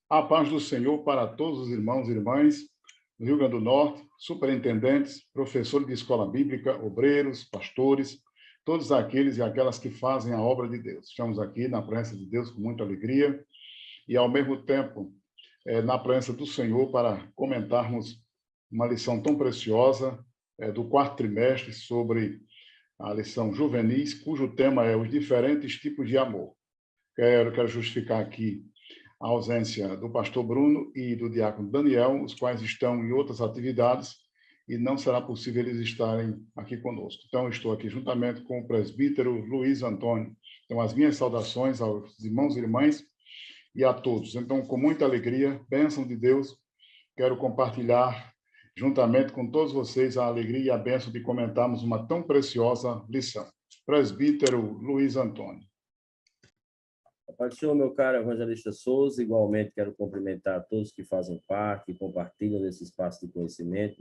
A paz do Senhor para todos os irmãos e irmãs do Rio Grande do Norte, superintendentes, professores de escola bíblica, obreiros, pastores, todos aqueles e aquelas que fazem a obra de Deus. Estamos aqui na presença de Deus com muita alegria e, ao mesmo tempo, na presença do Senhor para comentarmos uma lição tão preciosa do quarto trimestre sobre a lição juvenis, cujo tema é os diferentes tipos de amor. Quero justificar aqui a ausência do pastor Bruno e do diácono Daniel, os quais estão em outras atividades e não será possível eles estarem aqui conosco. Então, eu estou aqui juntamente com o presbítero Luiz Antônio. Então, as minhas saudações aos irmãos e irmãs e a todos. Então, com muita alegria, bênção de Deus, quero compartilhar juntamente com todos vocês a alegria e a bênção de comentarmos uma tão preciosa lição. Presbítero Luiz Antônio. A paz do Senhor, meu caro evangelista Souza, igualmente quero cumprimentar todos que fazem parte e compartilham desse espaço de conhecimento,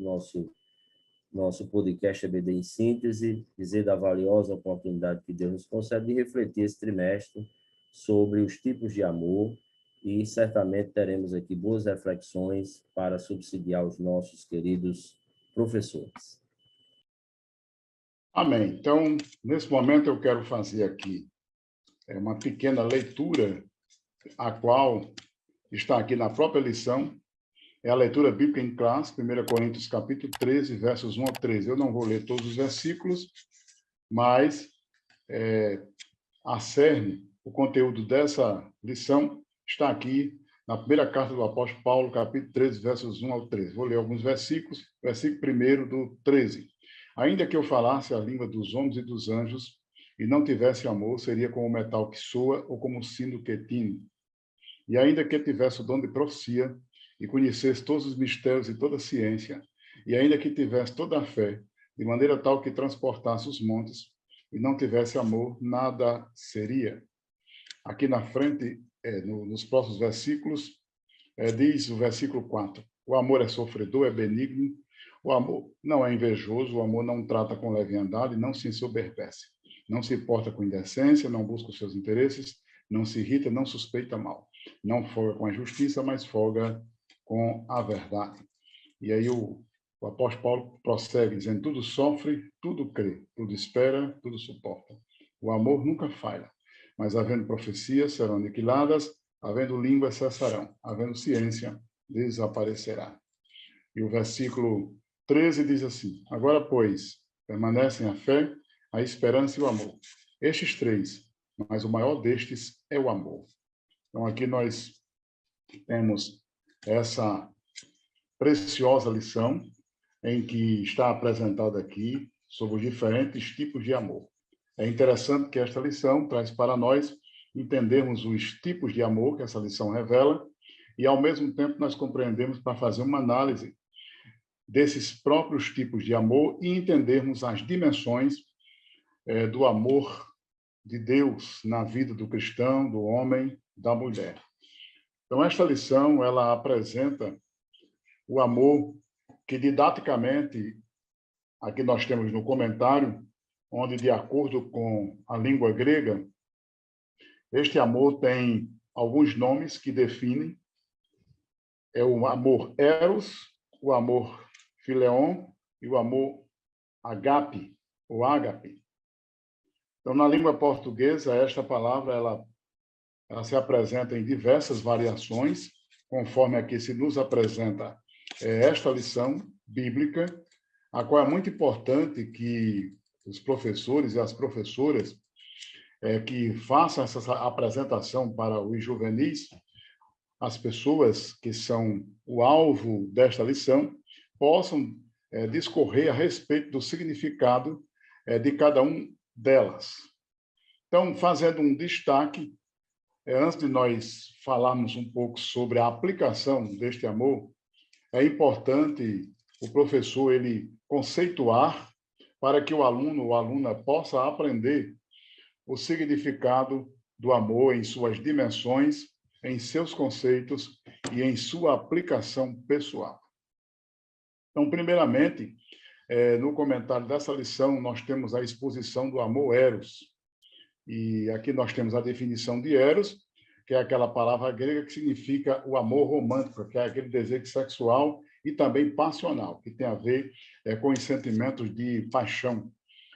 nosso podcast EBD em Síntese, dizer da valiosa oportunidade que Deus nos concede de refletir esse trimestre sobre os tipos de amor e certamente teremos aqui boas reflexões para subsidiar os nossos queridos professores. Amém. Então, nesse momento eu quero fazer aqui uma pequena leitura, a qual está aqui na própria lição, é a leitura bíblica em classe, 1 Coríntios capítulo 13, versos 1 a 13. Eu não vou ler todos os versículos, mas a cerne, o conteúdo dessa lição está aqui na primeira carta do apóstolo Paulo, capítulo 13, versos 1 ao 13. Vou ler alguns versículos, versículo 1 do 13. Ainda que eu falasse a língua dos homens e dos anjos, e não tivesse amor, seria como o metal que soa ou como o sino que tine. E ainda que tivesse o dom de profecia e conhecesse todos os mistérios e toda a ciência, e ainda que tivesse toda a fé, de maneira tal que transportasse os montes, e não tivesse amor, nada seria. Aqui na frente, nos próximos versículos, diz o versículo 4, o amor é sofredor, é benigno, o amor não é invejoso, o amor não trata com leviandade, não se ensoberbece. Não se importa com indecência, não busca os seus interesses, não se irrita, não suspeita mal. Não folga com a justiça, mas folga com a verdade. E aí o apóstolo Paulo prossegue dizendo, tudo sofre, tudo crê, tudo espera, tudo suporta. O amor nunca falha, mas havendo profecias serão aniquiladas, havendo línguas cessarão, havendo ciência desaparecerá. E o versículo 13 diz assim, agora, pois, permanecem a fé, a esperança e o amor. Estes três, mas o maior destes é o amor. Então, aqui nós temos essa preciosa lição em que está apresentada aqui sobre os diferentes tipos de amor. É interessante que esta lição traz para nós entendermos os tipos de amor que essa lição revela e, ao mesmo tempo, nós compreendemos para fazer uma análise desses próprios tipos de amor e entendermos as dimensões do amor de Deus na vida do cristão, do homem, da mulher. Então, esta lição, ela apresenta o amor que, didaticamente, aqui nós temos no comentário, onde, de acordo com a língua grega, este amor tem alguns nomes que definem. É o amor eros, o amor fileon e o amor agape, ou ágape. Então, na língua portuguesa, esta palavra ela se apresenta em diversas variações, conforme aqui se nos apresenta esta lição bíblica, a qual é muito importante que os professores e as professoras que façam essa apresentação para os juvenis, as pessoas que são o alvo desta lição, possam discorrer a respeito do significado de cada um delas. Então, fazendo um destaque, antes de nós falarmos um pouco sobre a aplicação deste amor, é importante o professor ele conceituar para que o aluno ou aluna possa aprender o significado do amor em suas dimensões, em seus conceitos e em sua aplicação pessoal. Então, primeiramente, no comentário dessa lição, nós temos a exposição do amor eros. E aqui nós temos a definição de eros, que é aquela palavra grega que significa o amor romântico, que é aquele desejo sexual e também passional, que tem a ver com os sentimentos de paixão.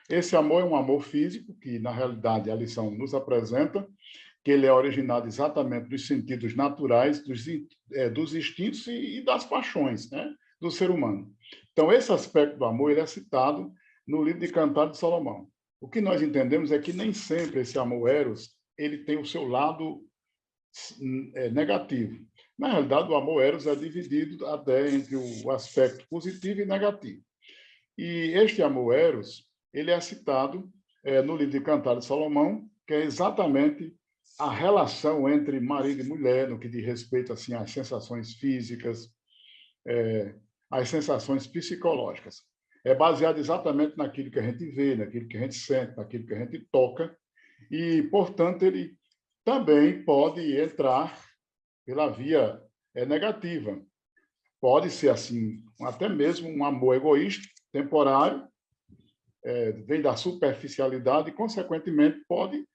Esse amor é um amor físico, que, na realidade, a lição nos apresenta, que ele é originado exatamente dos sentidos naturais, dos instintos e das paixões, né, do ser humano. Então, esse aspecto do amor ele é citado no livro de Cantares de Salomão. O que nós entendemos é que nem sempre esse amor eros ele tem o seu lado negativo. Na realidade, o amor eros é dividido até entre o aspecto positivo e negativo. E este amor eros, ele é citado no livro de Cantares de Salomão, que é exatamente a relação entre marido e mulher, no que diz respeito assim, às sensações físicas, às sensações psicológicas. É baseado exatamente naquilo que a gente vê, naquilo que a gente sente, naquilo que a gente toca, e, portanto, ele também pode entrar pela via negativa. Pode ser, assim, até mesmo um amor egoísta, temporário, vem da superficialidade e, consequentemente, pode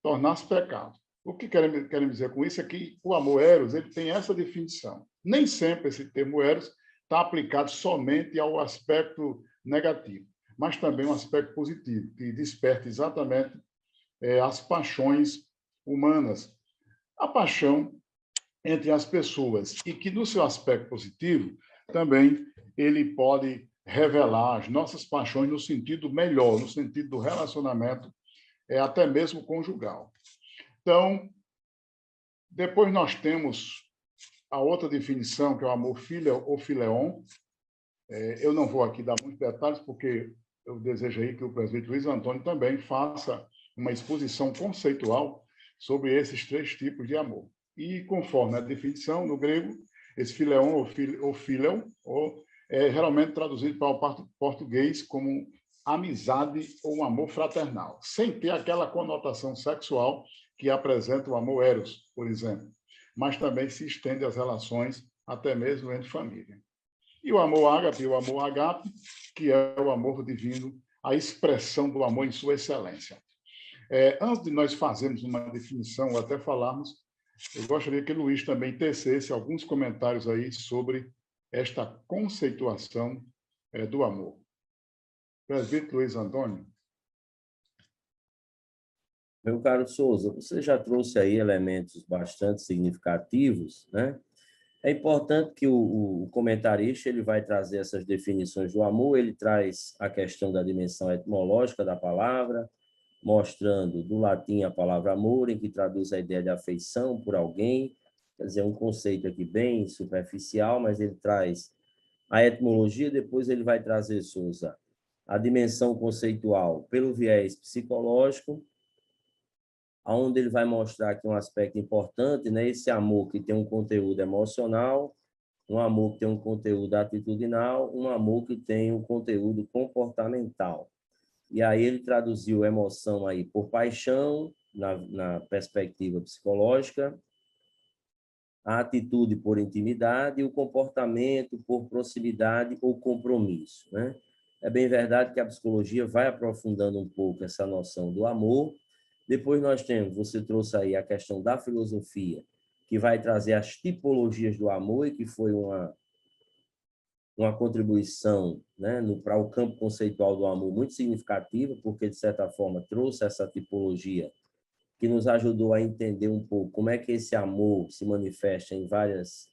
tornar-se pecado. O que queremos dizer com isso é que o amor eros ele tem essa definição. Nem sempre esse termo eros está aplicado somente ao aspecto negativo, mas também um aspecto positivo, que desperta exatamente as paixões humanas. A paixão entre as pessoas e que, no seu aspecto positivo, também ele pode revelar as nossas paixões no sentido melhor, no sentido do relacionamento, até mesmo conjugal. Então, depois nós temos a outra definição, que é o amor filial ou fileon. Eu não vou aqui dar muitos detalhes, porque eu desejo aí que o presbítero Luiz Antônio também faça uma exposição conceitual sobre esses três tipos de amor. E, conforme a definição, no grego, esse fileon ou filion é geralmente traduzido para o português como amizade ou um amor fraternal, sem ter aquela conotação sexual que apresenta o amor eros, por exemplo, mas também se estende às relações até mesmo entre família. E o amor ágape, o amor agape, que é o amor divino, a expressão do amor em sua excelência. Antes de nós fazermos uma definição ou até falarmos, eu gostaria que o Luiz também tecesse alguns comentários aí sobre esta conceituação do amor. Presbítero Luiz Antônio. Meu caro Souza, você já trouxe aí elementos bastante significativos, né? É importante que o comentarista ele vai trazer essas definições do amor, ele traz a questão da dimensão etimológica da palavra, mostrando do latim a palavra amor, em que traduz a ideia de afeição por alguém, quer dizer, um conceito aqui bem superficial, mas ele traz a etimologia, depois ele vai trazer, Souza, a dimensão conceitual pelo viés psicológico, onde ele vai mostrar aqui um aspecto importante, né? Esse amor que tem um conteúdo emocional, um amor que tem um conteúdo atitudinal, um amor que tem um conteúdo comportamental. E aí ele traduziu emoção aí por paixão, na perspectiva psicológica, a atitude por intimidade e o comportamento por proximidade ou compromisso, né? É bem verdade que a psicologia vai aprofundando um pouco essa noção do amor. Depois nós temos, você trouxe aí a questão da filosofia, que vai trazer as tipologias do amor e que foi uma contribuição, né, para o campo conceitual do amor muito significativa, porque, de certa forma, trouxe essa tipologia que nos ajudou a entender um pouco como é que esse amor se manifesta em várias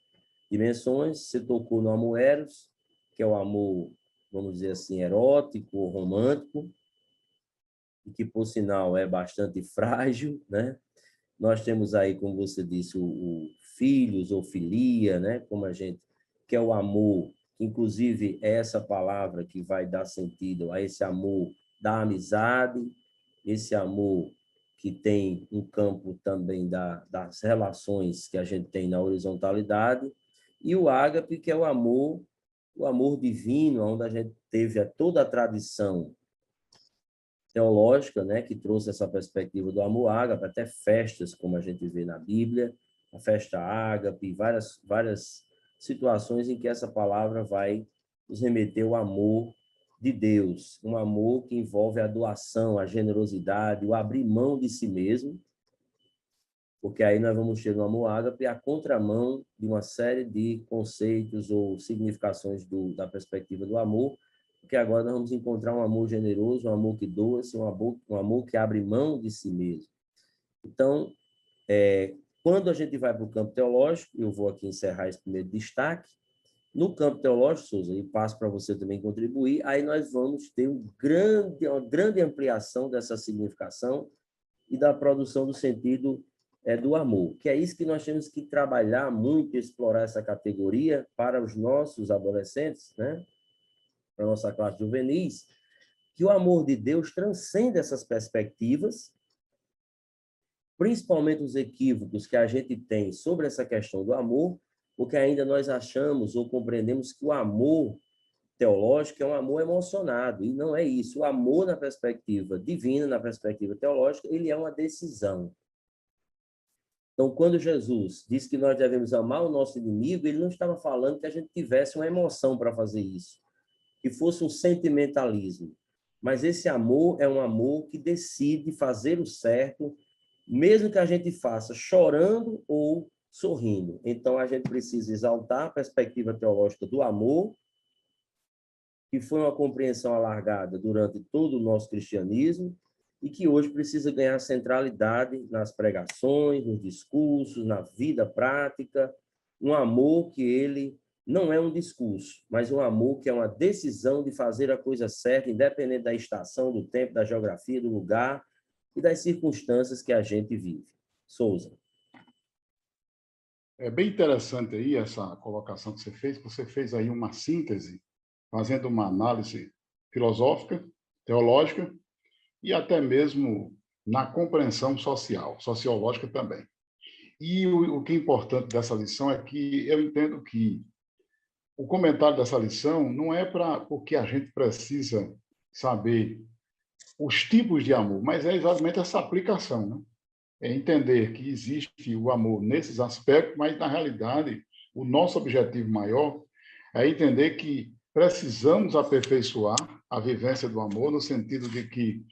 dimensões. Você tocou no amor eros, que é o amor, vamos dizer assim, erótico ou romântico, e que, por sinal, é bastante frágil, né? Nós temos aí, como você disse, o filhos ou filia, né? Como a gente, que é o amor, inclusive é essa palavra que vai dar sentido a esse amor da amizade, esse amor que tem um campo também das relações que a gente tem na horizontalidade, e o ágape, que é o amor divino, onde a gente teve toda a tradição teológica, né, que trouxe essa perspectiva do amor ágape, até festas, como a gente vê na Bíblia, a festa ágape, várias situações em que essa palavra vai nos remeter ao amor de Deus, um amor que envolve a doação, a generosidade, o abrir mão de si mesmo, porque aí nós vamos ter no amor ágape a contramão de uma série de conceitos ou significações da perspectiva do amor, porque agora nós vamos encontrar um amor generoso, um amor que doa-se, um amor que abre mão de si mesmo. Então, quando a gente vai para o campo teológico, eu vou aqui encerrar esse primeiro destaque, no campo teológico, Souza, e passo para você também contribuir, aí nós vamos ter uma grande ampliação dessa significação e da produção do sentido do amor, que é isso que nós temos que trabalhar muito, explorar essa categoria para os nossos adolescentes, né? Para a nossa classe juvenis, que o amor de Deus transcende essas perspectivas, principalmente os equívocos que a gente tem sobre essa questão do amor, porque ainda nós achamos ou compreendemos que o amor teológico é um amor emocionado, e não é isso. O amor na perspectiva divina, na perspectiva teológica, ele é uma decisão. Então, quando Jesus disse que nós devemos amar o nosso inimigo, ele não estava falando que a gente tivesse uma emoção para fazer isso, que fosse um sentimentalismo. Mas esse amor é um amor que decide fazer o certo, mesmo que a gente faça chorando ou sorrindo. Então, a gente precisa exaltar a perspectiva teológica do amor, que foi uma compreensão alargada durante todo o nosso cristianismo e que hoje precisa ganhar centralidade nas pregações, nos discursos, na vida prática, um amor que ele não é um discurso, mas um amor que é uma decisão de fazer a coisa certa, independente da estação, do tempo, da geografia, do lugar e das circunstâncias que a gente vive. Souza. É bem interessante aí essa colocação que você fez aí uma síntese, fazendo uma análise filosófica, teológica e até mesmo na compreensão social, sociológica também. E o que é importante dessa lição é que eu entendo que o comentário dessa lição não é porque a gente precisa saber os tipos de amor, mas é exatamente essa aplicação, né? É entender que existe o amor nesses aspectos, mas, na realidade, o nosso objetivo maior é entender que precisamos aperfeiçoar a vivência do amor, no sentido de que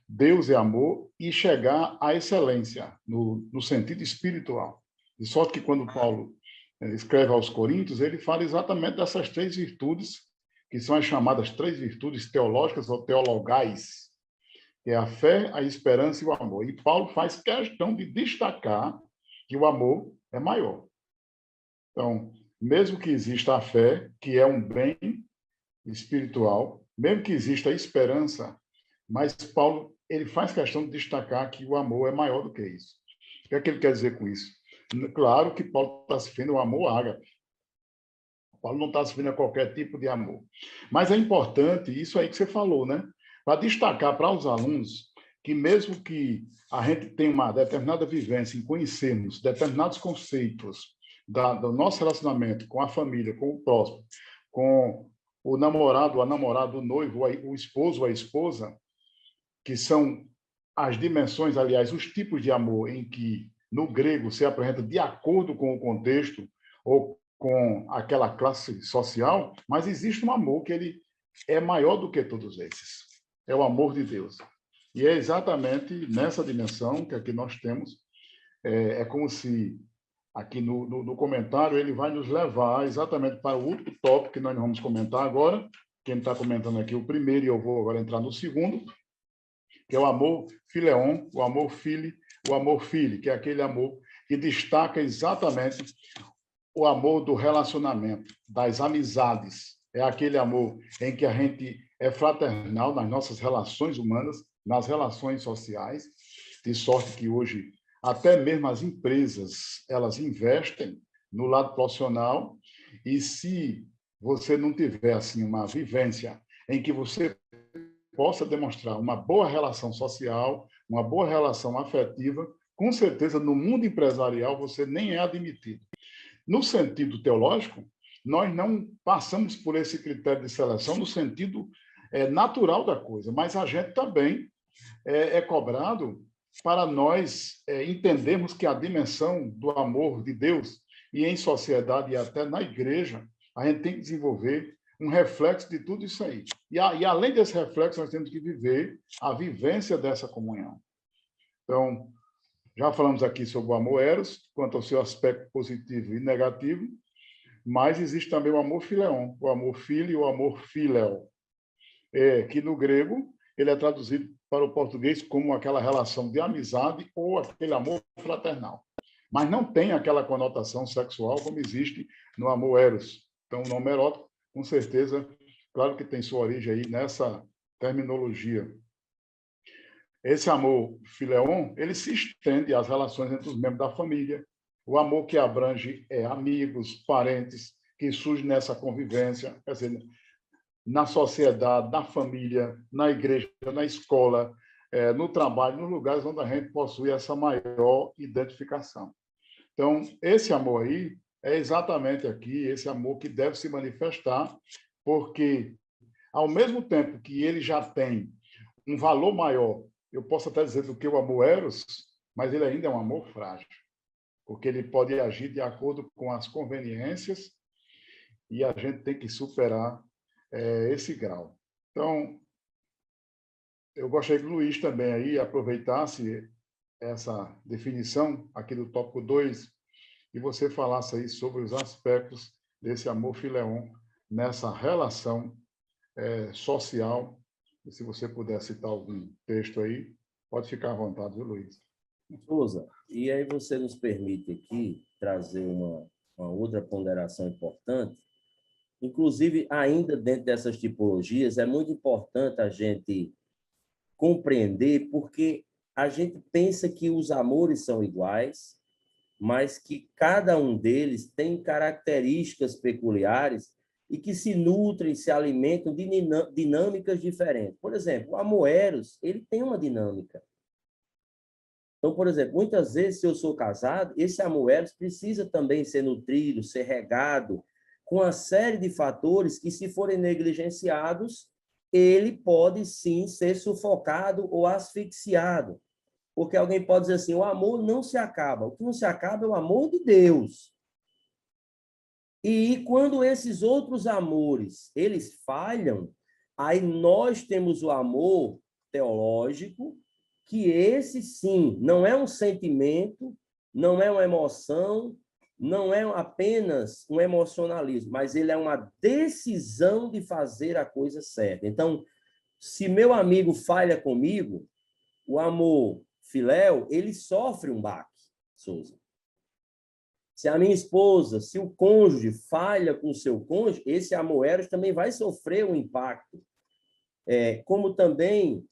Deus é amor, e chegar à excelência, no sentido espiritual. De sorte que, quando Paulo escreve aos Coríntios, ele fala exatamente dessas três virtudes, que são as chamadas três virtudes teológicas ou teologais, que é a fé, a esperança e o amor. E Paulo faz questão de destacar que o amor é maior. Então, mesmo que exista a fé, que é um bem espiritual, mesmo que exista a esperança, mas Paulo ele faz questão de destacar que o amor é maior do que isso. O que é que ele quer dizer com isso? Claro que Paulo está se referindo ao amor ágape. Paulo não está se referindo a qualquer tipo de amor. Mas é importante isso aí que você falou, né? Para destacar para os alunos que mesmo que a gente tenha uma determinada vivência em conhecermos determinados conceitos do nosso relacionamento com a família, com o próximo, com o namorado, a namorada, o noivo, o esposo, a esposa, que são as dimensões, aliás, os tipos de amor em que, no grego, se apresenta de acordo com o contexto ou com aquela classe social, mas existe um amor que ele é maior do que todos esses. É o amor de Deus. E é exatamente nessa dimensão que aqui nós temos, é como se, aqui no comentário, ele vai nos levar exatamente para o outro tópico que nós vamos comentar agora. Quem está comentando aqui o primeiro, e eu vou agora entrar no segundo, que é o amor fileon, o amor fili, que é aquele amor que destaca exatamente o amor do relacionamento, das amizades. É aquele amor em que a gente é fraternal nas nossas relações humanas, nas relações sociais, de sorte que hoje até mesmo as empresas, elas investem no lado profissional, e se você não tiver assim uma vivência em que você possa demonstrar uma boa relação social, uma boa relação afetiva, com certeza no mundo empresarial você nem é admitido. No sentido teológico, nós não passamos por esse critério de seleção no sentido natural da coisa, mas a gente também é cobrado para nós entendermos que a dimensão do amor de Deus, e em sociedade e até na igreja, a gente tem que desenvolver um reflexo de tudo isso aí. E além desse reflexo, nós temos que viver a vivência dessa comunhão. Então, Já falamos aqui sobre o amor eros, quanto ao seu aspecto positivo e negativo, mas existe também o amor fileon, o amor filho e o amor filéu, que no grego ele é traduzido para o português como aquela relação de amizade ou aquele amor fraternal. Mas não tem aquela conotação sexual como existe no amor eros. Então, o nome erótico, com certeza, claro que tem sua origem aí nessa terminologia. Esse amor fileon, ele se estende às relações entre os membros da família, o amor que abrange amigos, parentes, que surge nessa convivência, quer dizer, na sociedade, na família, na igreja, na escola, no trabalho, nos lugares onde a gente possui essa maior identificação. Então, esse amor aí é exatamente aqui, esse amor que deve se manifestar, porque, ao mesmo tempo que ele já tem um valor maior, eu posso até dizer do que o amor eros, mas ele ainda é um amor frágil, porque ele pode agir de acordo com as conveniências e a gente tem que superar esse grau. Então, eu gostaria que o Luiz também aí aproveitasse essa definição aqui do tópico 2 e você falasse aí sobre os aspectos desse amor fileon nessa relação social. E se você puder citar algum texto aí, pode ficar à vontade, viu, Luiz? Souza, e aí você nos permite aqui trazer uma outra ponderação importante. Inclusive, ainda dentro dessas tipologias, é muito importante a gente compreender, porque a gente pensa que os amores são iguais, mas que cada um deles tem características peculiares e que se nutrem, se alimentam de dinâmicas diferentes. Por exemplo, o amor eros, ele tem uma dinâmica. Então, por exemplo, muitas vezes, se eu sou casado, esse amor eros precisa também ser nutrido, ser regado, com uma série de fatores que, se forem negligenciados, ele pode, sim, ser sufocado ou asfixiado. Porque alguém pode dizer assim, o amor não se acaba. O que não se acaba é o amor de Deus. E quando esses outros amores, eles falham, aí nós temos o amor teológico, que esse sim, não é um sentimento, não é uma emoção, não é apenas um emocionalismo, mas ele é uma decisão de fazer a coisa certa. Então, se meu amigo falha comigo, o amor filéu, ele sofre um baque, Souza. Se a minha esposa, se o cônjuge falha com o seu cônjuge, esse amor eros também vai sofrer um impacto. Como também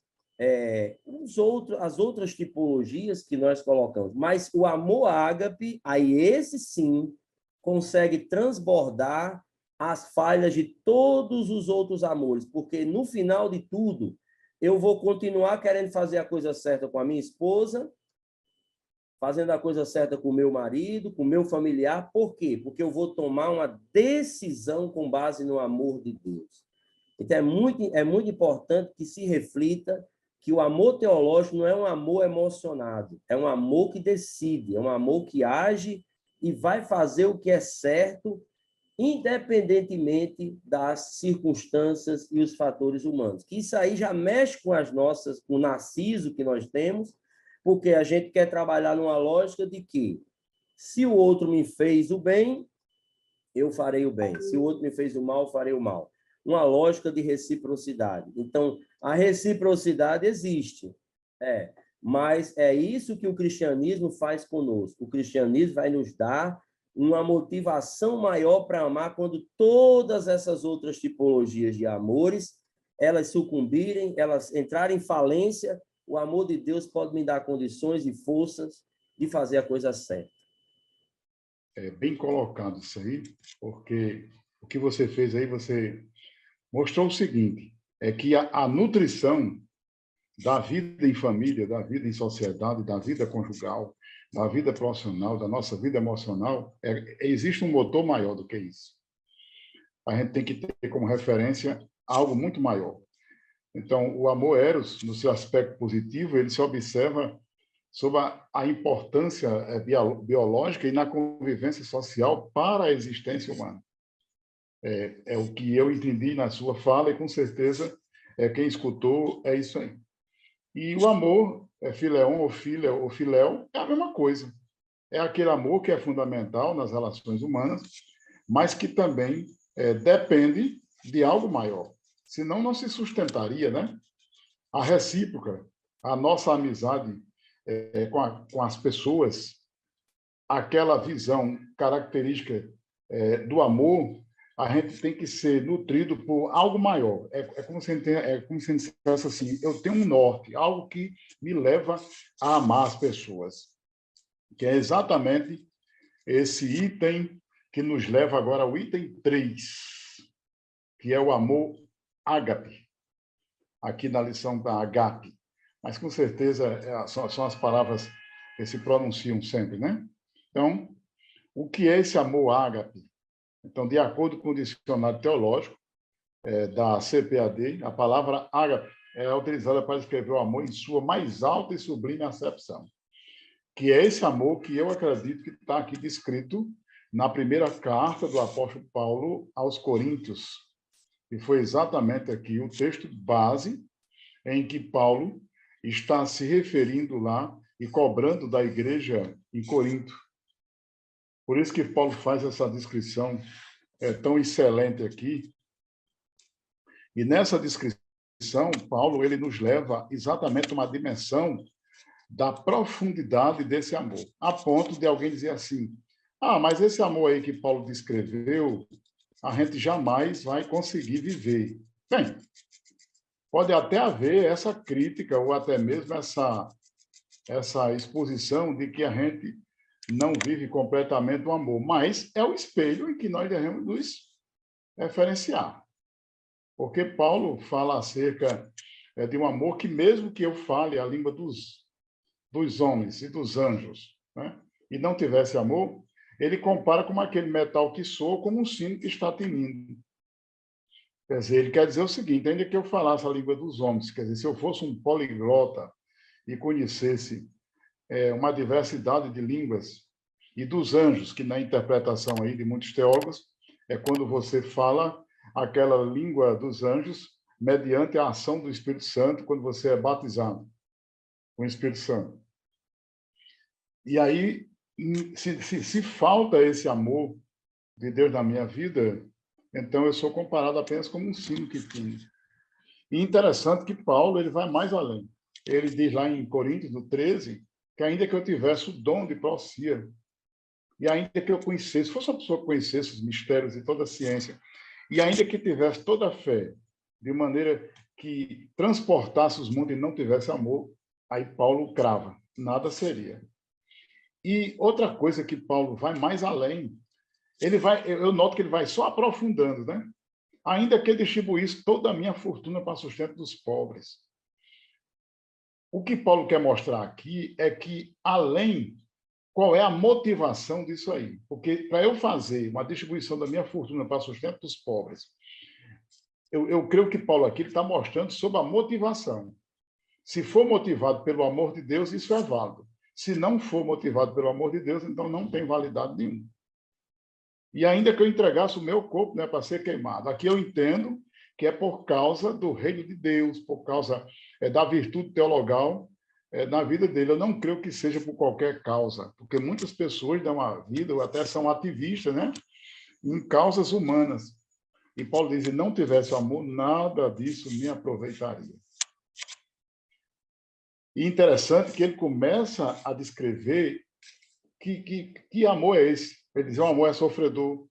as outras tipologias que nós colocamos. Mas o amor ágape, aí esse sim, consegue transbordar as falhas de todos os outros amores, porque no final de tudo, eu vou continuar querendo fazer a coisa certa com a minha esposa, fazendo a coisa certa com o meu marido, com o meu familiar. Por quê? Porque eu vou tomar uma decisão com base no amor de Deus. Então, é muito importante que se reflita que o amor teológico não é um amor emocionado, é um amor que decide, é um amor que age e vai fazer o que é certo, independentemente das circunstâncias e os fatores humanos. Que isso aí já mexe com com o narciso que nós temos, porque a gente quer trabalhar numa lógica de que, se o outro me fez o bem, eu farei o bem. Se o outro me fez o mal, eu farei o mal. Uma lógica de reciprocidade. Então, a reciprocidade existe, mas é isso que o cristianismo faz conosco. O cristianismo vai nos dar uma motivação maior para amar quando todas essas outras tipologias de amores, elas sucumbirem, elas entrarem em falência. O amor de Deus pode me dar condições e forças de fazer a coisa certa. É bem colocado isso aí, porque o que você fez aí, você mostrou o seguinte, é que a nutrição da vida em família, da vida em sociedade, da vida conjugal, da vida profissional, da nossa vida emocional, existe um motor maior do que isso. A gente tem que ter como referência algo muito maior. Então, o amor eros, no seu aspecto positivo, ele se observa sobre a importância biológica e na convivência social para a existência humana. É o que eu entendi na sua fala e, com certeza, quem escutou é isso aí. E o amor, fileon ou filha ou filéu, é a mesma coisa. É aquele amor que é fundamental nas relações humanas, mas que também depende de algo maior. Senão não se sustentaria, né? A recíproca, a nossa amizade com as pessoas, aquela visão característica do amor, a gente tem que ser nutrido por algo maior. É como se a gente dissesse assim, eu tenho um norte, algo que me leva a amar as pessoas, que é exatamente esse item que nos leva agora ao item 3, que é o amor ágape, aqui na lição da agape. Mas, com certeza, são as palavras que se pronunciam sempre, né? Então, o que é esse amor ágape? Então, de acordo com o dicionário teológico da CPAD, a palavra ágape é utilizada para descrever o amor em sua mais alta e sublime acepção, que é esse amor que eu acredito que está aqui descrito na primeira carta do apóstolo Paulo aos Coríntios, e foi exatamente aqui o texto base em que Paulo está se referindo lá e cobrando da igreja em Corinto. Por isso que Paulo faz essa descrição tão excelente aqui. E nessa descrição, Paulo ele nos leva exatamente a uma dimensão da profundidade desse amor, a ponto de alguém dizer assim, mas esse amor aí que Paulo descreveu, a gente jamais vai conseguir viver. Bem, pode até haver essa crítica ou até mesmo essa exposição de que a gente não vive completamente o amor, mas é o espelho em que nós devemos nos referenciar. Porque Paulo fala acerca de um amor que, mesmo que eu fale a língua dos homens e dos anjos, né, e não tivesse amor, ele compara com aquele metal que soa como um sino que está tinindo. Quer dizer, ele quer dizer o seguinte, ainda que eu falasse a língua dos homens, quer dizer, se eu fosse um poliglota e conhecesse uma diversidade de línguas, e dos anjos, que na interpretação aí de muitos teólogos, é quando você fala aquela língua dos anjos mediante a ação do Espírito Santo, quando você é batizado com o Espírito Santo. E aí, se falta esse amor de Deus na minha vida, então eu sou comparado apenas como um sino que tinha. E interessante que Paulo ele vai mais além. Ele diz lá em Coríntios, no 13, que ainda que eu tivesse o dom de profecia, e ainda que eu conhecesse, fosse uma pessoa que conhecesse os mistérios e toda a ciência, e ainda que tivesse toda a fé, de maneira que transportasse os mundos e não tivesse amor, aí Paulo crava, nada seria. E outra coisa que Paulo vai mais além, eu noto que ele vai só aprofundando, né? Ainda que ele distribuísse toda a minha fortuna para sustento dos pobres. O que Paulo quer mostrar aqui é que, além, qual é a motivação disso aí? Porque, para eu fazer uma distribuição da minha fortuna para sustento dos pobres, eu creio que Paulo aqui está mostrando sobre a motivação. Se for motivado pelo amor de Deus, isso é válido. Se não for motivado pelo amor de Deus, então não tem validade nenhuma. E ainda que eu entregasse o meu corpo, né, para ser queimado. Aqui eu entendo que é por causa do reino de Deus, por causa da virtude teologal na vida dele. Eu não creio que seja por qualquer causa, porque muitas pessoas dão a vida, ou até são ativistas, né, em causas humanas. E Paulo diz, se não tivesse amor, nada disso me aproveitaria. E interessante que ele começa a descrever que amor é esse. Ele diz, o amor é sofredor.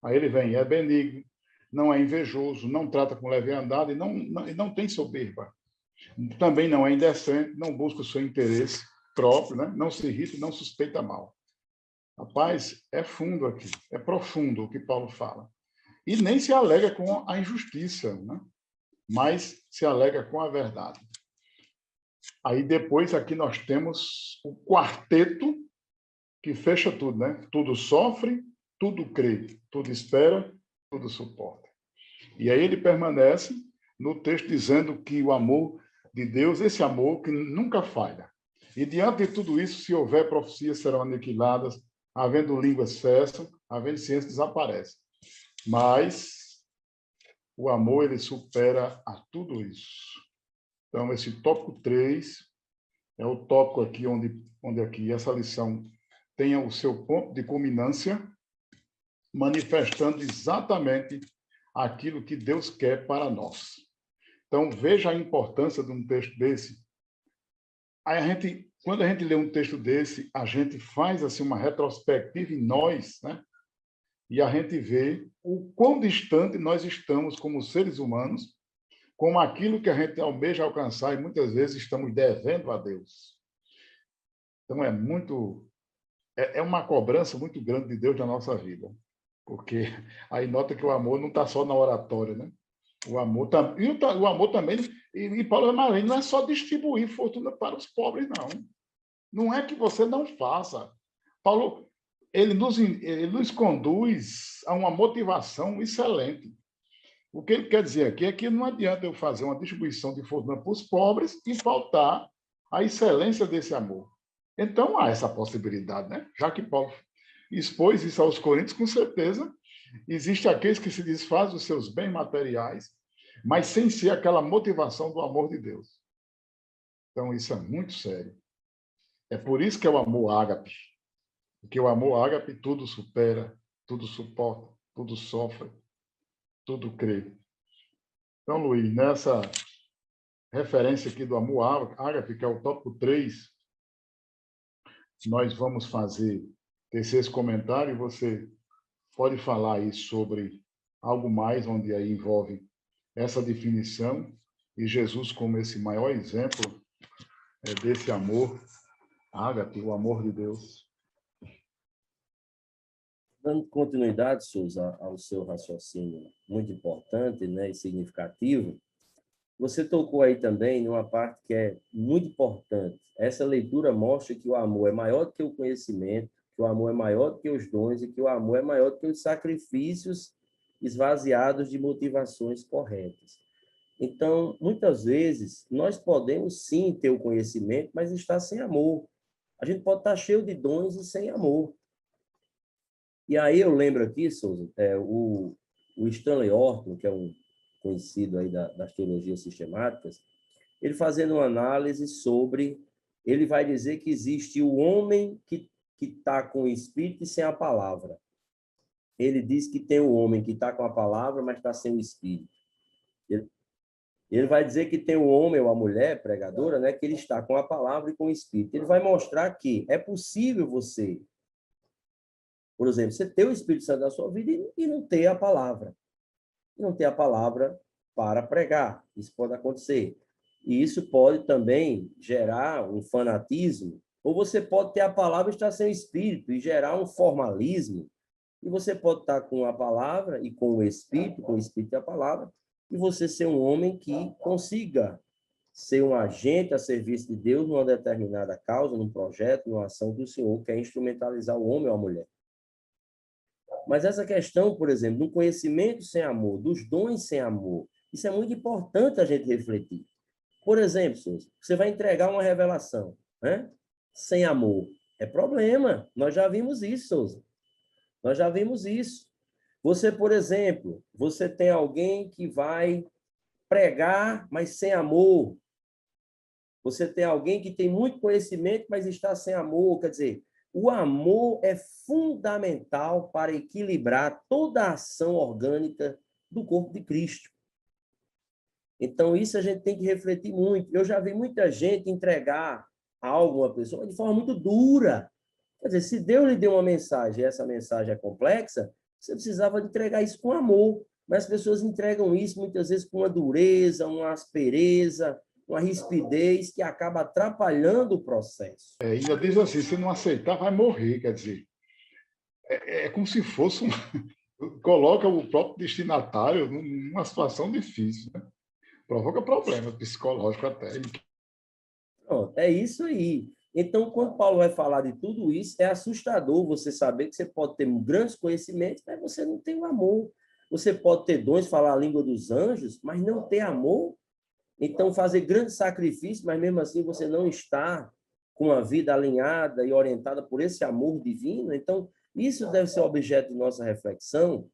Aí ele vem, é benigno, não é invejoso, não trata com leviandade, não tem soberba. Também não é indecente, não busca o seu interesse próprio, né? Não se irrita, não suspeita mal. Rapaz, é fundo aqui, é profundo o que Paulo fala. E nem se alega com a injustiça, né? Mas se alega com a verdade. Aí depois aqui nós temos o quarteto que fecha tudo, né? Tudo sofre, tudo crê, tudo espera, tudo suporta. E aí ele permanece no texto dizendo que o amor de Deus, esse amor que nunca falha. E diante de tudo isso, se houver profecias, serão aniquiladas, havendo línguas cessam, havendo ciência desaparece. Mas o amor, ele supera a tudo isso. Então, esse tópico 3 é o tópico aqui, onde aqui essa lição tenha o seu ponto de culminância, manifestando exatamente aquilo que Deus quer para nós. Então, veja a importância de um texto desse. Aí quando a gente lê um texto desse, a gente faz assim uma retrospectiva em nós, né? E a gente vê o quão distante nós estamos como seres humanos, com aquilo que a gente almeja alcançar e muitas vezes estamos devendo a Deus. Então, é uma cobrança muito grande de Deus na nossa vida, porque aí nota que o amor não está só na oratória, né? O amor, o amor também, e Paulo Marinho, não é só distribuir fortuna para os pobres, não. Não é que você não faça. Paulo, ele nos conduz a uma motivação excelente. O que ele quer dizer aqui é que não adianta eu fazer uma distribuição de fortuna para os pobres e faltar a excelência desse amor. Então, há essa possibilidade, né? Já que Paulo expôs isso aos Coríntios, com certeza, existe aqueles que se desfazem dos seus bens materiais, mas sem ser aquela motivação do amor de Deus. Então, isso é muito sério. É por isso que é o amor ágape. Porque o amor ágape tudo supera, tudo suporta, tudo sofre, tudo crê. Então, Luiz, nessa referência aqui do amor ágape, que é o tópico 3, nós vamos tecer esse comentário e você pode falar aí sobre algo mais onde aí envolve essa definição e Jesus como esse maior exemplo desse amor ágape, o amor de Deus. Dando continuidade, Souza, ao seu raciocínio muito importante, né, e significativo, você tocou aí também numa parte que é muito importante. Essa leitura mostra que o amor é maior do que o conhecimento, que o amor é maior do que os dons e que o amor é maior do que os sacrifícios esvaziados de motivações corretas. Então, muitas vezes, nós podemos sim ter o conhecimento, mas estar sem amor. A gente pode estar cheio de dons e sem amor. E aí eu lembro aqui, Souza, o Stanley Orton, que é um conhecido aí das teologias sistemáticas, ele fazendo uma análise sobre, ele vai dizer que existe o homem que está com o espírito e sem a palavra. Ele diz que tem o homem que está com a palavra, mas está sem o espírito. Ele vai dizer que tem o homem ou a mulher pregadora, né, que ele está com a palavra e com o espírito. Ele vai mostrar que é possível você, por exemplo, você ter o Espírito Santo na sua vida e não ter a palavra. Não ter a palavra para pregar. Isso pode acontecer. E isso pode também gerar um fanatismo, ou você pode ter a palavra e estar sem o Espírito e gerar um formalismo. E você pode estar com a palavra e com o Espírito e a palavra, e você ser um homem que consiga ser um agente a serviço de Deus numa determinada causa, num projeto, numa ação que o Senhor quer instrumentalizar o homem ou a mulher. Mas essa questão, por exemplo, do conhecimento sem amor, dos dons sem amor, isso é muito importante a gente refletir. Por exemplo, você vai entregar uma revelação, né? Sem amor. É problema. Nós já vimos isso, Souza. Nós já vimos isso. Você, por exemplo, você tem alguém que vai pregar, mas sem amor. Você tem alguém que tem muito conhecimento, mas está sem amor. Quer dizer, o amor é fundamental para equilibrar toda a ação orgânica do corpo de Cristo. Então, isso a gente tem que refletir muito. Eu já vi muita gente entregar algo a uma pessoa de forma muito dura. Quer dizer, se Deus lhe deu uma mensagem e essa mensagem é complexa, você precisava entregar isso com amor. Mas as pessoas entregam isso muitas vezes com uma dureza, uma aspereza, uma rispidez que acaba atrapalhando o processo. Ainda diz assim, se não aceitar, vai morrer, quer dizer. É como se fosse coloca o próprio destinatário numa situação difícil, né? Provoca problema psicológico até. Pronto, é isso aí. Então, quando Paulo vai falar de tudo isso, é assustador você saber que você pode ter grandes conhecimentos, mas você não tem o amor. Você pode ter dons, falar a língua dos anjos, mas não ter amor. Então, fazer grandes sacrifícios, mas mesmo assim você não está com a vida alinhada e orientada por esse amor divino. Então, isso deve ser objeto de nossa reflexão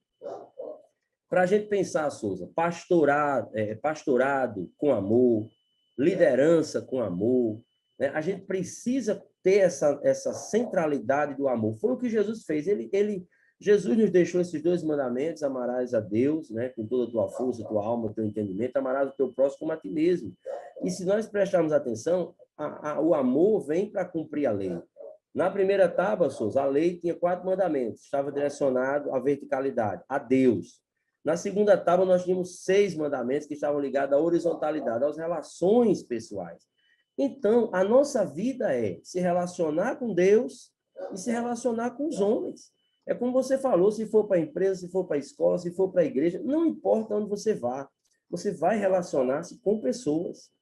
para a gente pensar, Souza, pastorado com amor, liderança com amor, né? A gente precisa ter essa centralidade do amor. Foi o que Jesus fez. Jesus nos deixou esses 2 mandamentos: amarás a Deus, né, com toda a tua força, tua alma, teu entendimento, amarás o teu próximo como a ti mesmo. E se nós prestarmos atenção, o amor vem para cumprir a lei. Na primeira tábua, Souza, a lei tinha 4 mandamentos, estava direcionado à verticalidade, a Deus. Na segunda tábua, nós tínhamos 6 mandamentos que estavam ligados à horizontalidade, às relações pessoais. Então, a nossa vida é se relacionar com Deus e se relacionar com os homens. É como você falou, se for para a empresa, se for para a escola, se for para a igreja, não importa onde você vá, você vai relacionar-se com pessoas.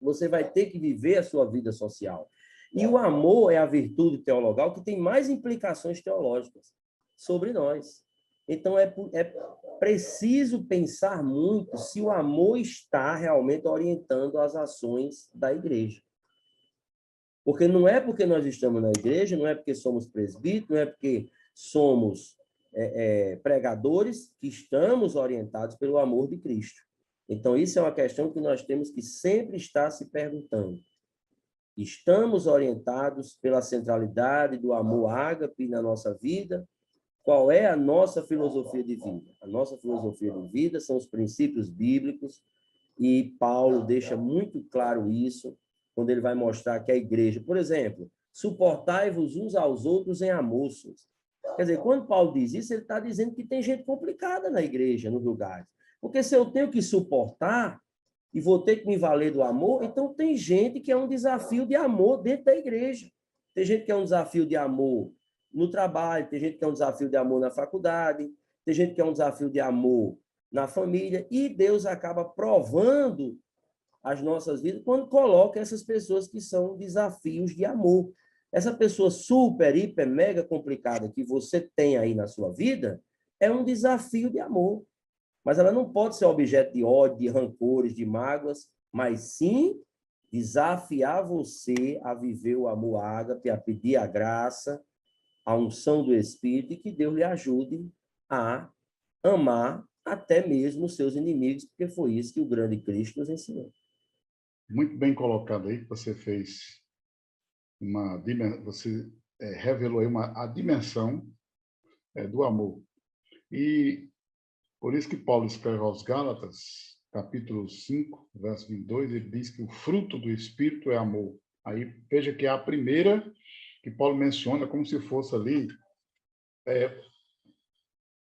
Você vai ter que viver a sua vida social. E o amor é a virtude teologal que tem mais implicações teológicas sobre nós. Então, é preciso pensar muito se o amor está realmente orientando as ações da igreja. Porque não é porque nós estamos na igreja, não é porque somos presbíteros, não é porque somos pregadores que estamos orientados pelo amor de Cristo. Então, isso é uma questão que nós temos que sempre estar se perguntando. Estamos orientados pela centralidade do amor ágape na nossa vida? Qual é a nossa filosofia de vida? A nossa filosofia de vida são os princípios bíblicos, e Paulo deixa muito claro isso quando ele vai mostrar que a igreja, por exemplo, suportai-vos uns aos outros em amor. Quer dizer, quando Paulo diz isso, ele está dizendo que tem gente complicada na igreja, nos lugares. Porque se eu tenho que suportar e vou ter que me valer do amor, então tem gente que é um desafio de amor dentro da igreja. Tem gente que é um desafio de amor no trabalho, tem gente que é um desafio de amor na faculdade, tem gente que é um desafio de amor na família, e Deus acaba provando as nossas vidas quando coloca essas pessoas que são desafios de amor. Essa pessoa super, hiper, mega complicada que você tem aí na sua vida é um desafio de amor. Mas ela não pode ser objeto de ódio, de rancores, de mágoas, mas sim desafiar você a viver o amor ágape, a pedir a graça, a unção do Espírito, e que Deus lhe ajude a amar até mesmo os seus inimigos, porque foi isso que o grande Cristo nos ensinou. Muito bem colocado aí, que você fez você revelou aí a dimensão do amor. E por isso que Paulo escreve aos Gálatas, capítulo 5, verso 22, ele diz que o fruto do Espírito é amor. Aí veja que é a primeira que Paulo menciona como se fosse ali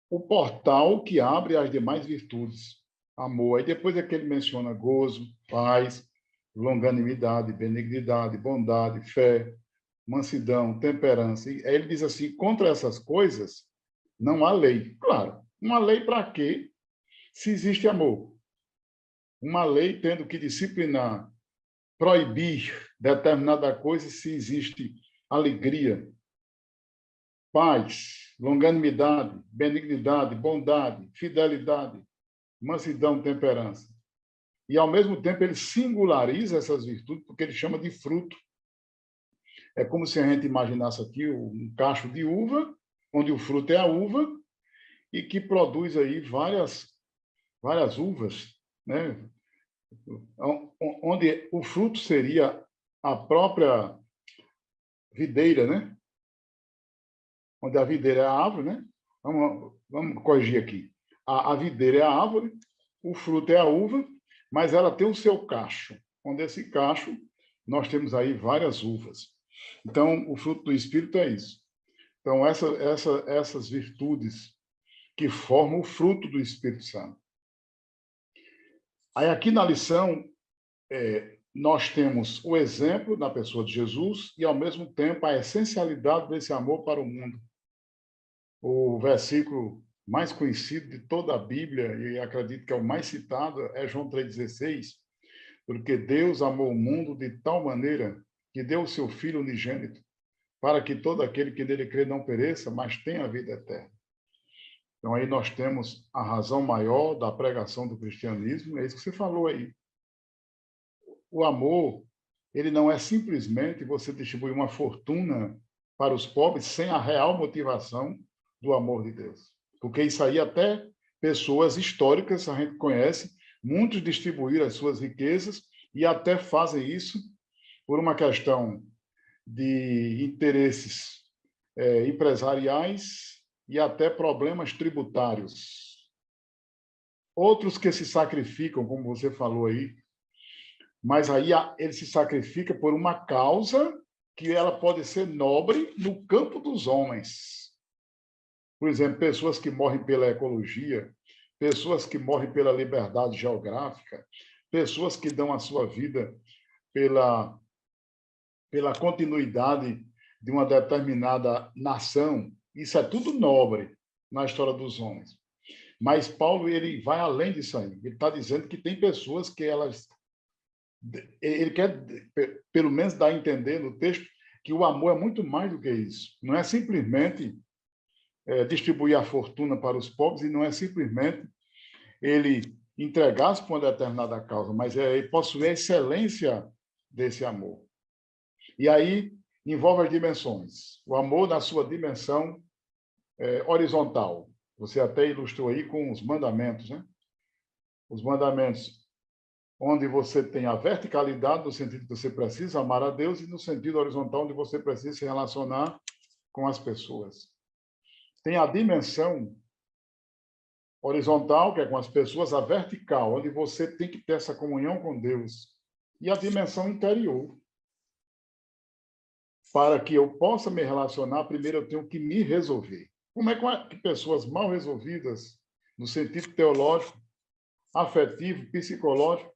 o portal que abre as demais virtudes. Amor. Aí depois é que ele menciona gozo, paz, longanimidade, benignidade, bondade, fé, mansidão, temperança. E aí ele diz assim, contra essas coisas não há lei. Claro, uma lei para quê? Se existe amor. Uma lei tendo que disciplinar, proibir determinada coisa se existe alegria, paz, longanimidade, benignidade, bondade, fidelidade, mansidão, temperança. E, ao mesmo tempo, ele singulariza essas virtudes porque ele chama de fruto. É como se a gente imaginasse aqui um cacho de uva, onde o fruto é a uva, e que produz aí várias uvas, né? Onde o fruto seria a própria videira, né? Onde a videira é a árvore, né? Vamos corrigir aqui. A videira é a árvore, o fruto é a uva, mas ela tem o seu cacho. Onde esse cacho, nós temos aí várias uvas. Então, o fruto do Espírito é isso. Então, essas virtudes que formam o fruto do Espírito Santo. Aí, aqui na lição, nós temos o exemplo da pessoa de Jesus e, ao mesmo tempo, a essencialidade desse amor para o mundo. O versículo mais conhecido de toda a Bíblia, e acredito que é o mais citado, é João 3,16, porque Deus amou o mundo de tal maneira que deu o seu Filho unigênito, para que todo aquele que nele crê não pereça, mas tenha a vida eterna. Então, aí nós temos a razão maior da pregação do cristianismo, é isso que você falou aí. O amor, ele não é simplesmente você distribuir uma fortuna para os pobres sem a real motivação do amor de Deus. Porque isso aí até pessoas históricas, a gente conhece, muitos distribuíram as suas riquezas e até fazem isso por uma questão de interesses empresariais e até problemas tributários. Outros que se sacrificam, como você falou aí, mas aí ele se sacrifica por uma causa que ela pode ser nobre no campo dos homens. Por exemplo, pessoas que morrem pela ecologia, pessoas que morrem pela liberdade geográfica, pessoas que dão a sua vida pela continuidade de uma determinada nação. Isso é tudo nobre na história dos homens. Mas Paulo ele vai além disso aí. Ele está dizendo que tem pessoas que elas... Ele quer, pelo menos, dar a entender no texto que o amor é muito mais do que isso. Não é simplesmente distribuir a fortuna para os pobres e não é simplesmente ele entregar-se para uma determinada causa, mas ele possuir a excelência desse amor. E aí envolve as dimensões. O amor na sua dimensão horizontal. Você até ilustrou aí com os mandamentos, né? Os mandamentos onde você tem a verticalidade, no sentido que você precisa amar a Deus, e no sentido horizontal, onde você precisa se relacionar com as pessoas. Tem a dimensão horizontal, que é com as pessoas, a vertical, onde você tem que ter essa comunhão com Deus, e a dimensão interior. Para que eu possa me relacionar, primeiro eu tenho que me resolver. Como é que pessoas mal resolvidas, no sentido teológico, afetivo, psicológico,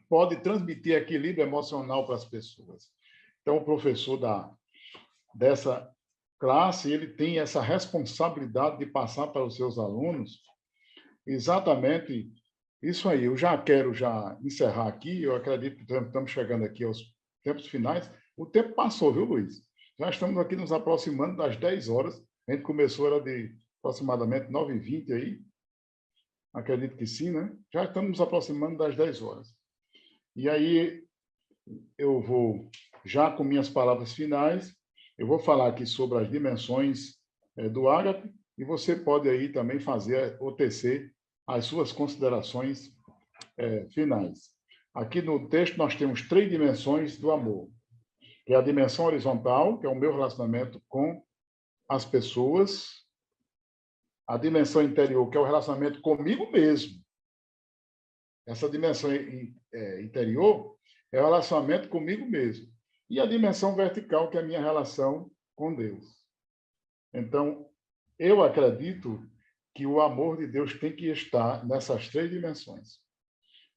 pode transmitir equilíbrio emocional para as pessoas? Então, o professor dessa classe, ele tem essa responsabilidade de passar para os seus alunos exatamente isso aí. Eu já quero encerrar aqui, eu acredito que estamos chegando aqui aos tempos finais. O tempo passou, viu, Luiz? Já estamos aqui nos aproximando das 10 horas. A gente começou, era de aproximadamente 9h20 aí. Acredito que sim, né? Já estamos nos aproximando das 10 horas. E aí, eu vou, já com minhas palavras finais, eu vou falar aqui sobre as dimensões do ágape, e você pode aí também fazer ou tecer as suas considerações finais. Aqui no texto nós temos 3 dimensões do amor, que é a dimensão horizontal, que é o meu relacionamento com as pessoas, a dimensão interior, que é o relacionamento comigo mesmo. Essa dimensão interior é o relacionamento comigo mesmo. E a dimensão vertical, que é a minha relação com Deus. Então, eu acredito que o amor de Deus tem que estar nessas 3 dimensões.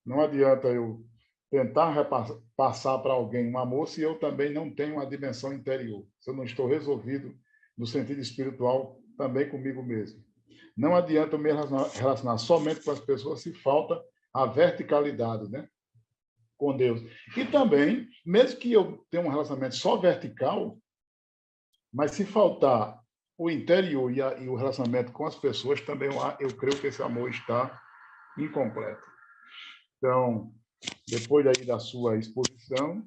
Não adianta eu tentar passar para alguém um amor se eu também não tenho uma dimensão interior, se eu não estou resolvido no sentido espiritual também comigo mesmo. Não adianta eu me relacionar somente com as pessoas se falta a verticalidade, né, com Deus. E também, mesmo que eu tenha um relacionamento só vertical, mas se faltar o interior e o relacionamento com as pessoas, também eu creio que esse amor está incompleto. Então, depois aí da sua exposição,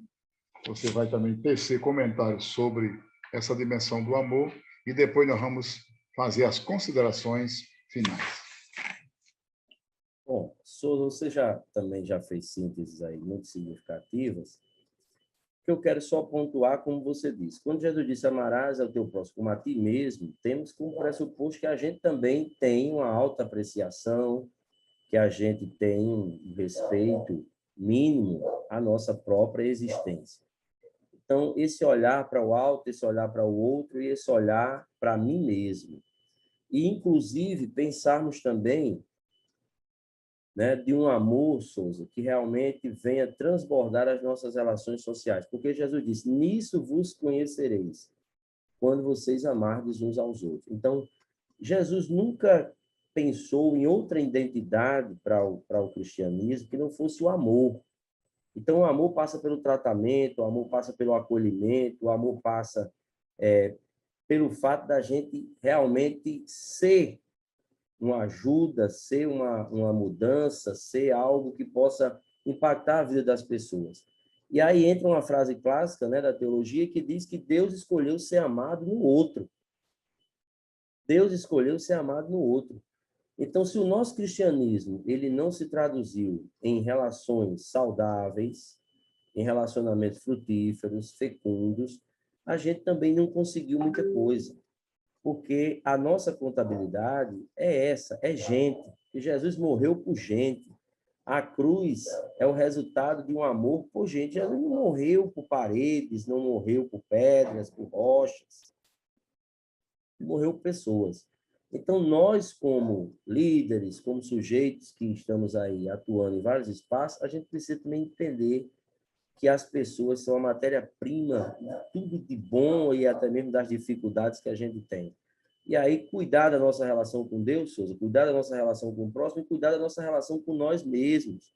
você vai também tecer comentários sobre essa dimensão do amor e depois nós vamos fazer as considerações finais. Bom, você também já fez sínteses aí muito significativas, que eu quero só pontuar, como você disse. Quando Jesus disse, amarás ao teu próximo como a ti mesmo, temos como pressuposto que a gente também tem uma alta apreciação, que a gente tem um respeito mínimo à nossa própria existência. Então, esse olhar para o alto, esse olhar para o outro e esse olhar para mim mesmo. E, inclusive, pensarmos também, né, de um amor, Souza, que realmente venha transbordar as nossas relações sociais. Porque Jesus disse, nisso vos conhecereis, quando vocês amardes uns aos outros. Então, Jesus nunca pensou em outra identidade para o cristianismo que não fosse o amor. Então, o amor passa pelo tratamento, o amor passa pelo acolhimento, o amor passa pelo fato da gente realmente ser uma ajuda, ser uma mudança, ser algo que possa impactar a vida das pessoas. E aí entra uma frase clássica, né, da teologia que diz que Deus escolheu ser amado no outro. Deus escolheu ser amado no outro. Então, se o nosso cristianismo ele não se traduziu em relações saudáveis, em relacionamentos frutíferos, fecundos, a gente também não conseguiu muita coisa. Porque a nossa contabilidade é essa, é gente. E Jesus morreu por gente. A cruz é o resultado de um amor por gente. Jesus não morreu por paredes, não morreu por pedras, por rochas. Morreu por pessoas. Então, nós, como líderes, como sujeitos que estamos aí atuando em vários espaços, a gente precisa também entender que as pessoas são a matéria-prima de tudo de bom e até mesmo das dificuldades que a gente tem. E aí, cuidar da nossa relação com Deus, Souza, cuidar da nossa relação com o próximo e cuidar da nossa relação com nós mesmos.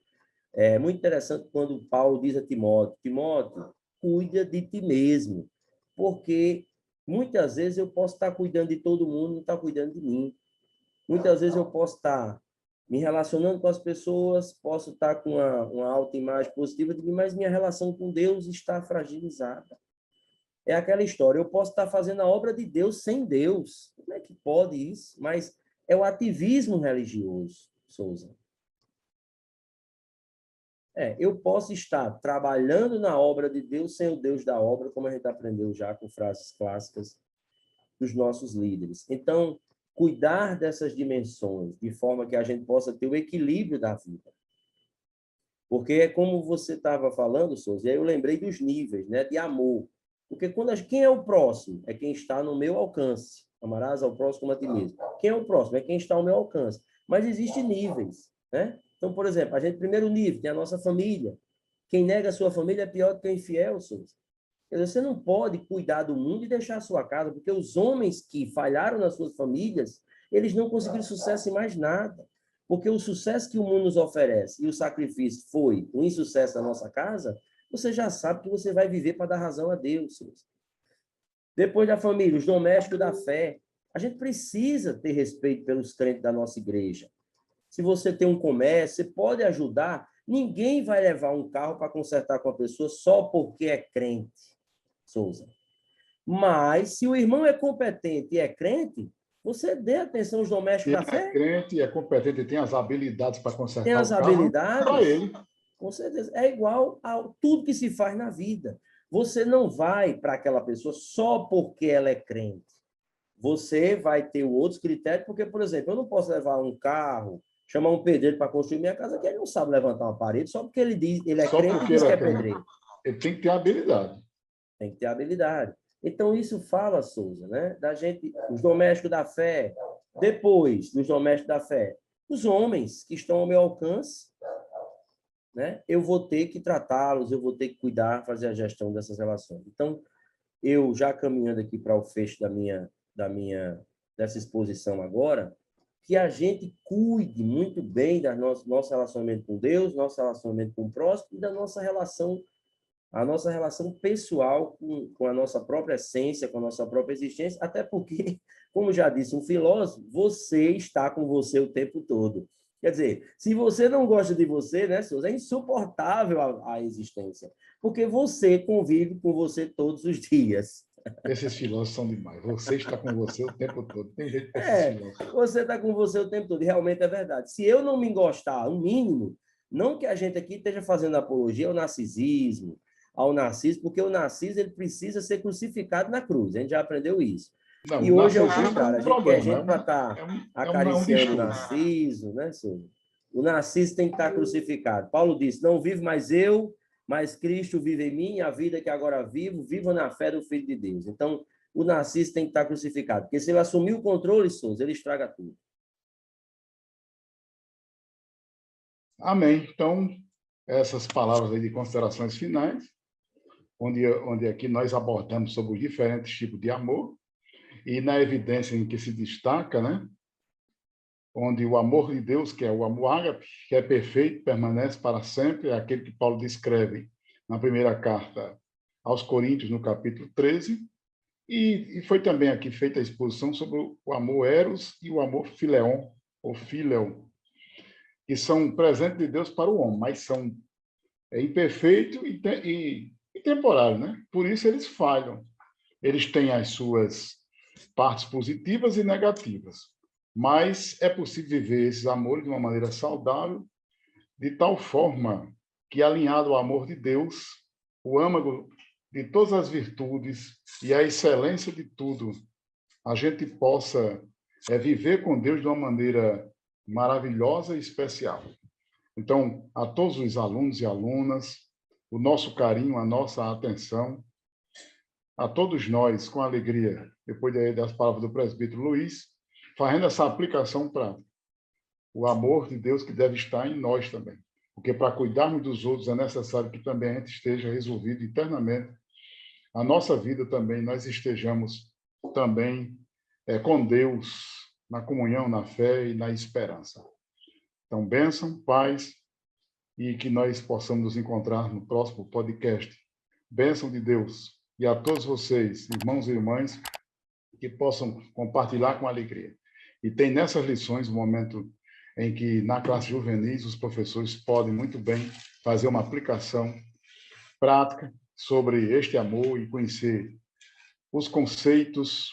É muito interessante quando Paulo diz a Timóteo, Timóteo, cuida de ti mesmo, porque muitas vezes eu posso estar cuidando de todo mundo, não estar cuidando de mim. Muitas vezes eu posso estar me relacionando com as pessoas, posso estar com uma autoimagem positiva de mim, mas minha relação com Deus está fragilizada. É aquela história, eu posso estar fazendo a obra de Deus sem Deus. Como é que pode isso? Mas é o ativismo religioso, Souza. Eu posso estar trabalhando na obra de Deus sem o Deus da obra, como a gente aprendeu já com frases clássicas dos nossos líderes. Então, cuidar dessas dimensões, de forma que a gente possa ter o equilíbrio da vida. Porque é como você estava falando, Souza, e aí eu lembrei dos níveis, né, de amor. Porque quem é o próximo? É quem está no meu alcance. Amarás ao próximo como a ti mesmo. Quem é o próximo? É quem está ao meu alcance. Mas existem níveis, né? Então, por exemplo, primeiro nível, tem a nossa família. Quem nega a sua família é pior do que o infiel, Souza. Quer dizer, você não pode cuidar do mundo e deixar a sua casa, porque os homens que falharam nas suas famílias, eles não conseguiram sucesso em mais nada. Porque o sucesso que o mundo nos oferece e o sacrifício foi o insucesso da nossa casa, você já sabe que você vai viver para dar razão a Deus. Depois da família, os domésticos da fé. A gente precisa ter respeito pelos crentes da nossa igreja. Se você tem um comércio, você pode ajudar. Ninguém vai levar um carro para consertar com a pessoa só porque é crente, Souza. Mas, se o irmão é competente e é crente, você dê atenção aos domésticos da fé. É crente, é competente e tem as habilidades para consertar tem as o carro, habilidades, para ele. Com certeza. É igual a tudo que se faz na vida. Você não vai para aquela pessoa só porque ela é crente. Você vai ter outros critérios, porque, por exemplo, eu não posso levar um carro, chamar um pedreiro para construir minha casa, que ele não sabe levantar uma parede, só porque ele é crente e diz que é pedreiro. Ele tem que ter habilidade. Tem que ter habilidade. Então, isso fala, Souza, né? Da gente, os domésticos da fé, depois dos domésticos da fé, os homens que estão ao meu alcance, né? Eu vou ter que tratá-los, eu vou ter que cuidar, fazer a gestão dessas relações. Então, eu já caminhando aqui para o fecho dessa exposição agora, que a gente cuide muito bem do nosso relacionamento com Deus, nosso relacionamento com o próximo e da nossa relação, a nossa relação pessoal com a nossa própria essência, com a nossa própria existência, até porque, como já disse um filósofo, você está com você o tempo todo. Quer dizer, se você não gosta de você, né, Souza, é insuportável a existência, porque você convive com você todos os dias. Esses filósofos são demais. Você está com você o tempo todo. Tem jeito para esses filósofos. Você está com você o tempo todo, e realmente é verdade. Se eu não me gostar, o mínimo, não que a gente aqui esteja fazendo apologia ao narcisismo, ao narciso, porque o narciso ele precisa ser crucificado na cruz. A gente já aprendeu isso. Não, e hoje é o contrário. A gente quer gente para estar acariciando o narciso, né, Souza? O narciso tem que estar crucificado. Paulo disse, não vivo mais eu, mas Cristo vive em mim, a vida que agora vivo na fé do Filho de Deus. Então, o narciso tem que estar crucificado, porque se ele assumir o controle, Souza, ele estraga tudo. Amém. Então, essas palavras aí de considerações finais, onde aqui nós abordamos sobre os diferentes tipos de amor, e na evidência em que se destaca, né? Onde o amor de Deus, que é o amor ágape, que é perfeito, permanece para sempre, é aquele que Paulo descreve na primeira carta aos Coríntios, no capítulo 13, e foi também aqui feita a exposição sobre o amor eros e o amor fileon, ou filion, que são presentes de Deus para o homem, mas são imperfeitos e temporários, né? Por isso eles falham. Eles têm as suas partes positivas e negativas, mas é possível viver esses amores de uma maneira saudável, de tal forma que, alinhado ao amor de Deus, o âmago de todas as virtudes e a excelência de tudo, a gente possa viver com Deus de uma maneira maravilhosa e especial. Então, a todos os alunos e alunas, o nosso carinho, a nossa atenção, a todos nós, com alegria, depois das palavras do presbítero Luiz, fazendo essa aplicação prática. O amor de Deus que deve estar em nós também. Porque para cuidarmos dos outros é necessário que também a gente esteja resolvido internamente. A nossa vida também, nós estejamos também com Deus, na comunhão, na fé e na esperança. Então, bênção, paz, e que nós possamos nos encontrar no próximo podcast. Bênção de Deus. E a todos vocês, irmãos e irmãs, que possam compartilhar com alegria. E tem nessas lições um momento em que, na classe juvenis, os professores podem muito bem fazer uma aplicação prática sobre este amor e conhecer os conceitos,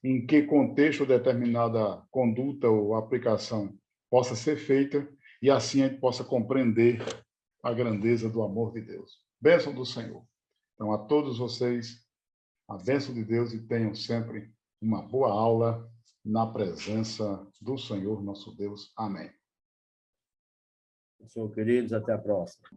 em que contexto determinada conduta ou aplicação possa ser feita, e assim a gente possa compreender a grandeza do amor de Deus. Bênção do Senhor. Então, a todos vocês, a bênção de Deus, e tenham sempre uma boa aula na presença do Senhor, nosso Deus. Amém. Senhor, queridos, até a próxima.